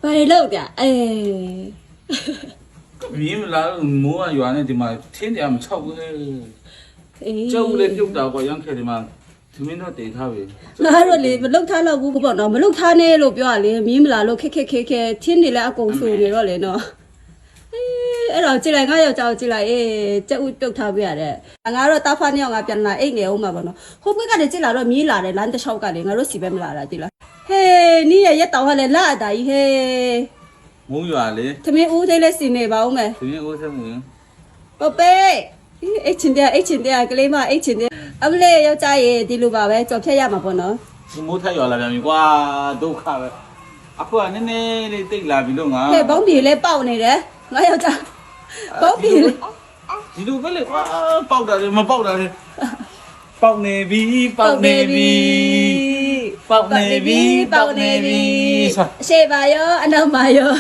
ဘာလဲလောက်ကြအေး မြင်းမလားမိုးကရွာနေဒီမှာထင်းတယ်မချောက်ဘူးဟဲ့ အေး ကျုပ်လည်းပြုတ်တာကောရမ်းခဲ့ဒီမှာသမင်းတော့တည်ထားပြီ ငါတို့လေမလုတ်ထားတော့ဘူးပေါ့နော်မလုတ်ထားနဲ့လို့ပြောရလေမြင်းမလာလို့ခက်ခထင်းနေလဲအကုန်ဆူနေတော့လေနော်အေးအဲ့တော့ကြည့်လိုက်ငါယောက်ျားကိုကြည့်လိုက်အေးကြက်ဥပြုတ်ထားပြရတယ်ငါတော့တာဖာနှစ်ယောက်ငါပြန်လာအိတ်ငယ်အောင်မှာပေါ့နော်ဟိုဘက်ကလည်းကြည့်လာတော့မြင်းလာတယ်လမ်းတစ်လျှောက်ကလေငါတို့စီပဲမလာတာကြည့်လားဟေးနီးရဲ့တောင်ဟလဲလာအတာကြီးဟေး မုံရွာလေ သမင်းဦးသေးလဲစီနေပါဦးမယ် သမင်းအိုးဆက်မှုရင် ပပေအိတ်ချင်တဲ့ကလေးမအိတ်ချင်တဲ့အမလေးယောက်ျားရေဒီလိုပါပဲကြော်ဖြတ်ရမှာပေါ့နော် မိုးထက်ရွာလာပြန်ပြီကွာဒုက္ခပဲအခုကနည်းနည်းလေးတိတ်လာပြီလို့ငါ ဟဲ့ဘောင်းပြေလဲပေါက်နေတယ်ငါယောက်ျားဘောင်းပြေလဲ ဒီလိုပဲလေကွာပေါက်တာလေမပေါက်တာလေပေါက်နေပြီပေါက်နေပြီပေါက်နေပြီ အရှိပါရောအနောက်ပါရော